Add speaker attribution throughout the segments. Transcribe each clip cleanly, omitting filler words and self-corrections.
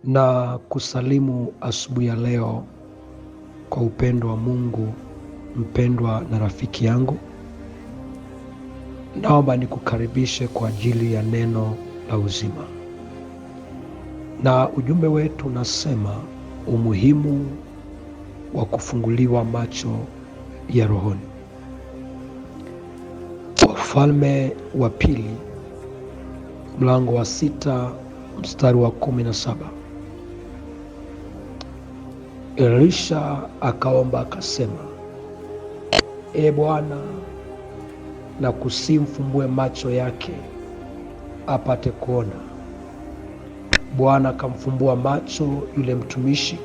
Speaker 1: Na kusalimu asubuhi ya leo kwa upendo wa Mungu. Mpendwa na rafiki yangu, naomba nikukaribishe kwa ajili ya neno la uzima, na ujumbe wetu unasema umuhimu wa kufunguliwa macho ya rohoni. Wafalme wa Pili mlango wa 6 mstari wa 17. Elisha akaomba akasema, Ee Bwana, na kusimfumbue macho yake apate kuona. Bwana akamfumbua macho yule mtumishi,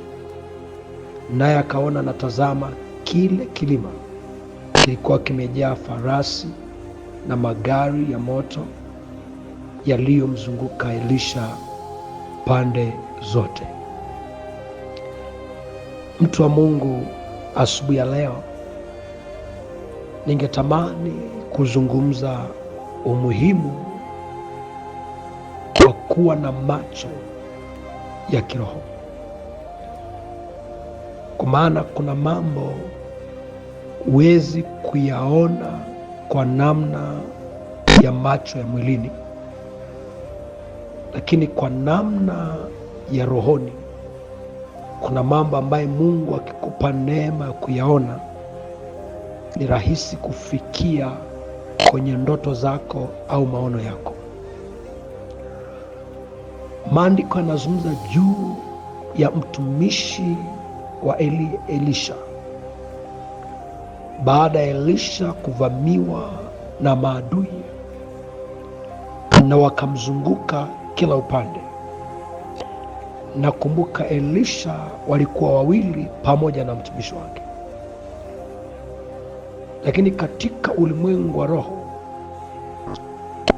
Speaker 1: naye akaona, na tazama, kile kilima kilikuwa kimejaa farasi na magari ya moto yaliyomzunguka Elisha pande zote. Mtu wa Mungu, asubuhi ya leo ningetamani kuzungumza umuhimu wa kuwa na macho ya kiroho, kwa maana kuna mambo huwezi kuyaona kwa namna ya macho ya mwilini, lakini kwa namna ya rohoni kuna mambo ambayo Mungu akikupa neema ya kuyaona ni rahisi kufikia kwenye ndoto zako au maono yako. Maandiko yanazungumza juu ya mtumishi wa Elisha. Baada ya Elisha kuvamiwa na maadui na wakamzunguka kila upande, na kumbuka Elisha walikuwa wawili pamoja na mtumishi wake, lakini katika ulimwengu wa roho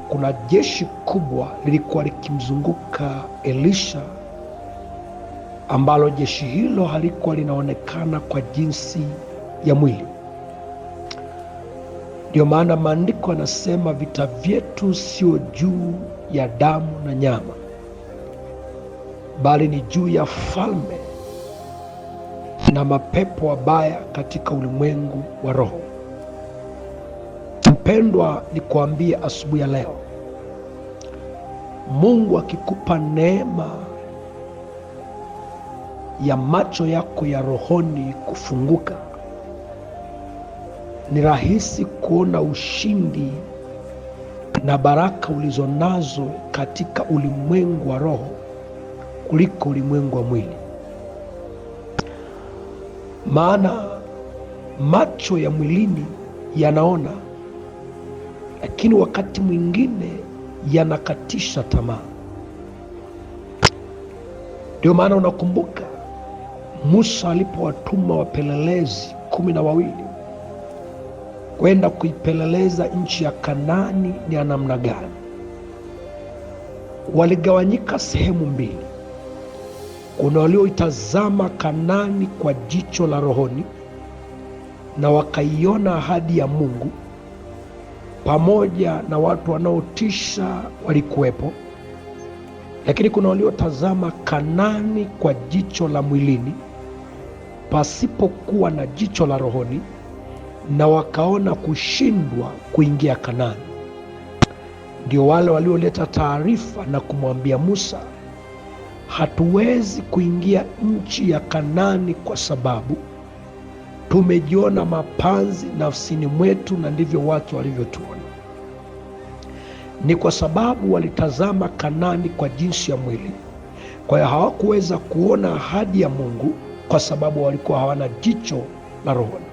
Speaker 1: kuna jeshi kubwa lilikuwa likimzunguka Elisha, ambalo jeshi hilo halikuwa linaonekana kwa jinsi ya mwili. Ndio maana maandiko yanasema vita vyetu sio juu ya damu na nyama, bali ni juu ya falme na mapepo wabaya katika ulimwengu wa roho. Mpendwa, nikuambie asubuhi ya leo, Mungu akikupa neema ya macho yako ya rohoni kufunguka, ni rahisi kuona ushindi na baraka ulizonazo katika ulimwengu wa roho kuliko ulimwengu wa mwili. Maana macho ya mwilini yanaona, lakini wakati mwingine yanakatisha tamaa. Ndio maana unakumbuka Musa alipowatuma wapelelezi 12 kwenda kuipeleleza nchi ya Kanaani ni ya namna gani, waligawanyika sehemu mbili. Kuna walioitazama Kanaani kwa jicho la rohoni na wakaiona ahadi ya Mungu, pamoja na watu wanaotisha walikuwepo, lakini kuna waliotazama Kanaani kwa jicho la mwilini pasipokuwa na jicho la rohoni, na wakaona kushindwa kuingia Kanaani. Ndio wale walioleta taarifa na kumwambia Musa, hatuwezi kuingia nchi ya Kanaani kwa sababu tumejiona mapanzi nafsini mwetu, na ndivyo watu walivyotuona. Ni kwa sababu walitazama Kanaani kwa jinsi ya mwili, kwa hiyo hawakuweza kuona ahadi ya Mungu kwa sababu walikuwa hawana jicho la rohoni.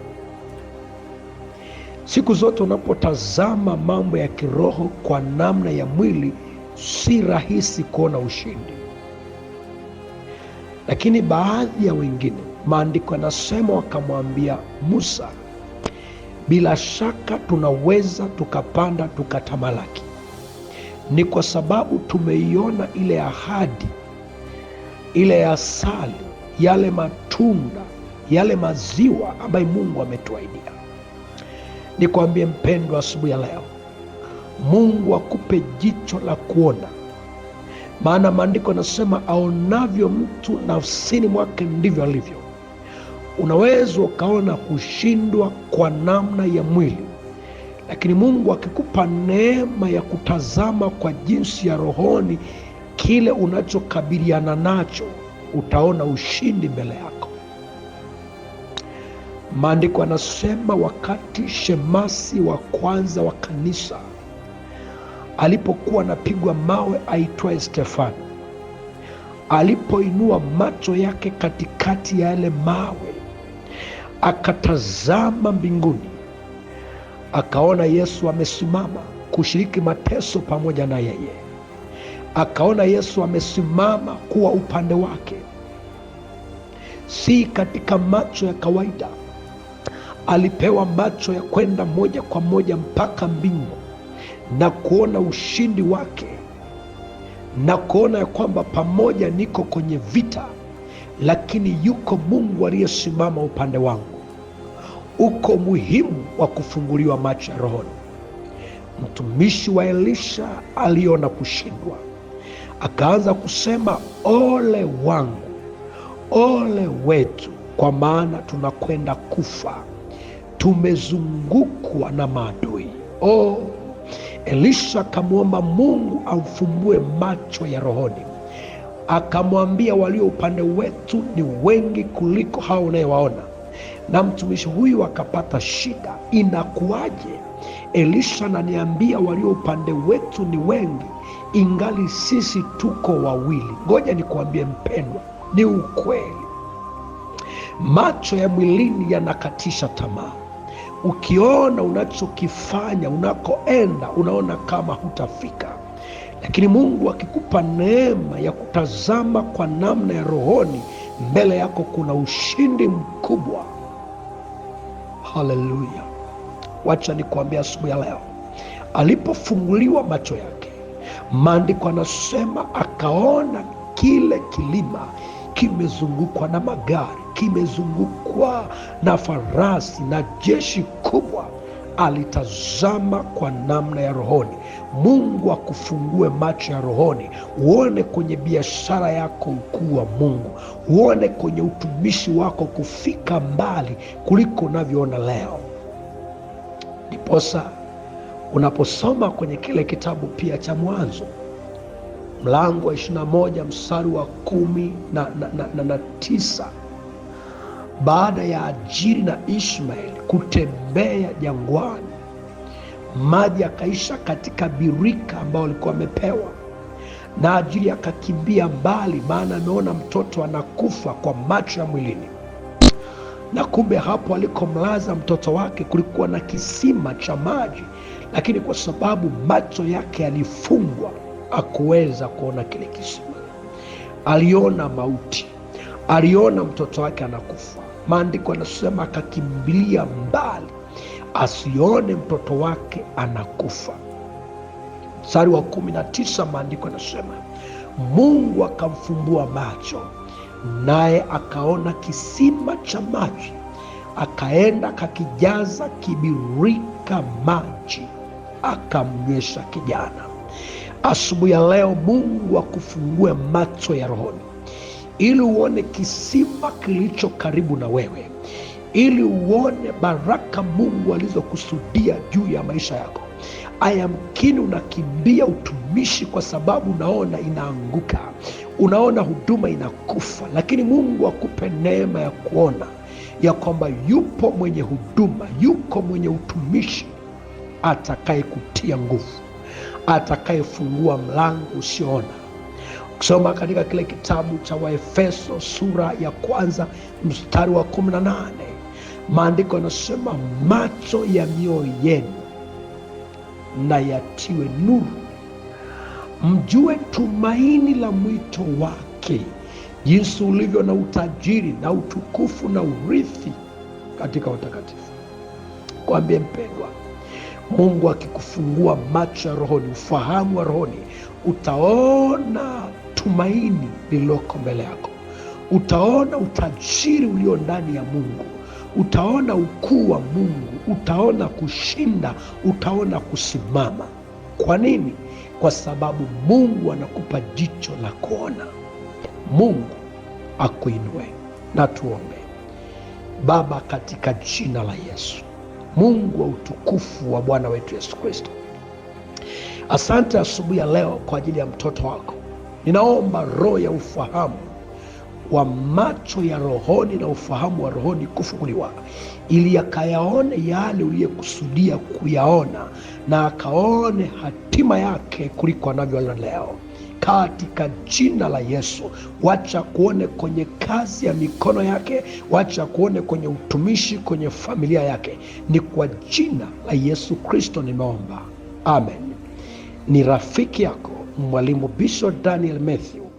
Speaker 1: Siku zote unapotazama mambo ya kiroho kwa namna ya mwili, si rahisi kuona ushindi. Lakini baadhi ya wengine, maandiko yanasema, wakamwambia Musa, bila shaka tunaweza tukapanda tukatamalaki. Ni kwa sababu tumeiona ile ahadi, ile asali, yale matunda, yale maziwa ambayo Mungu ametuahidia. Nikwambie mpendwa, asubuhi ya leo, Mungu akupe jicho la kuona Maana maandiko yanasema aonavyo mtu nafsini mwake ndivyo alivyo. Unaweza ukaona kushindwa kwa namna ya mwili, lakini Mungu akikupa neema ya kutazama kwa jinsi ya rohoni kile unachokabiliana nacho, utaona ushindi mbele yako. Maandiko yanasema wakati shemasi wa kwanza wa kanisa alipokuwa anapigwa mawe aitwaye Stefano, alipoinua macho yake katikati ya yale mawe, akatazama mbinguni, akaona Yesu amesimama kushiriki mateso pamoja na yeye. Akaona Yesu amesimama kuwa upande wake, si katika macho ya kawaida. Alipewa macho ya kwenda moja kwa moja mpaka mbingu na kuona ushindi wake, na kuona ya kwamba pamoja niko kwenye vita, lakini yuko Mungu aliyesimama upande wangu. Uko muhimu wa kufunguliwa macho ya rohoni. Mtumishi wa Elisha aliona kushindwa, akaanza kusema, ole wangu, ole wetu, kwa maana tunakwenda kufa, tumezungukwa na maadui. Elisha akamwomba Mungu amfumbue macho ya rohoni. Akamwambia, walio upande wetu ni wengi kuliko hao unayewaona. Na mtumishi huyu akapata shida, inakuwaje Elisha ananiambia walio upande wetu ni wengi, ingali sisi tuko wawili? Ngoja nikuambie mpendwa, ni ukweli. Macho ya mwilini yanakatisha tamaa. Ukiona unachokifanya, unakoenda, unaona kama hutafika. Lakini Mungu akikupa neema ya kutazama kwa namna ya rohoni, mbele yako kuna ushindi mkubwa. Haleluya! Wacha nikuambia asubuhi ya leo, alipofunguliwa macho yake, maandiko anasema akaona kile kilima kimezungukwa na magari, kimezungukwa na farasi na jeshi kubwa. Alitazama kwa namna ya rohoni. Mungu akufungue macho ya rohoni, uone kwenye biashara yako ukuu wa Mungu, uone kwenye utumishi wako kufika mbali kuliko unavyoona leo. Ndiposa unaposoma kwenye kile kitabu pia cha Mwanzo mlango wa 21 mstari wa 19, baada ya Hajiri na Ishmaeli kutembea jangwani, maji akaisha katika birika ambao walikuwa wamepewa, na Hajiri akakimbia mbali, maana anaona mtoto anakufa kwa macho ya mwilini. Na kumbe hapo alikomlaza mtoto wake kulikuwa na kisima cha maji, lakini kwa sababu macho yake yalifungwa hakuweza kuona kile kisima. Aliona mauti, aliona mtoto wake anakufa. Maandiko yanasema akakimbilia mbali asione mtoto wake anakufa. Mstari wa 19 maandiko yanasema Mungu akamfumbua macho, naye akaona kisima cha maji, akaenda akakijaza kibirika maji, akamnywesha kijana. Asubuhi ya leo Mungu akufungue macho ya rohoni, ili uone kisima kilicho karibu na wewe, ili uone baraka Mungu alizokusudia juu ya maisha yako. Ayamkini unakimbia utumishi kwa sababu unaona inaanguka, unaona huduma inakufa, lakini Mungu akupe neema ya kuona ya kwamba yupo mwenye huduma, yuko mwenye utumishi atakaye kutia nguvu, atakayefungua mlango usioona. Ukisoma katika kile kitabu cha Waefeso sura ya 1 mstari wa 18, maandiko yanasema macho ya mioyo yenu na yatiwe nuru, mjue tumaini la mwito wake, jinsi ulivyo na utajiri na utukufu na urithi katika utakatifu. Kwambie mpendwa, Mungu akikufungua macho ya rohoni, ufahamu wa rohoni, utaona tumaini lililoko mbele yako, utaona utajiri ulio ndani ya Mungu, utaona ukuu wa Mungu, utaona kushinda, utaona kusimama. Kwa nini? kwa sababu Mungu anakupa jicho la kuona. Mungu akuinue. Na tuombe. Baba, katika jina la Yesu, Mungu wa utukufu wa Bwana wetu Yesu Kristo, asante asubuhi ya leo kwa ajili ya mtoto wako. Ninaomba roho ya ufahamu wa macho ya rohoni na ufahamu wa rohoni kufunguliwa, ili akayaone yale uliyekusudia kuyaona, na akaone hatima yake kuliko anavyoona leo. Katika jina la Yesu, wacha kuone kwenye kazi ya mikono yake, wacha kuone kwenye utumishi, kwenye familia yake. Ni kwa jina la Yesu Kristo nimeomba, amen. Ni rafiki yako Mwalimu Bishop Daniel Mathew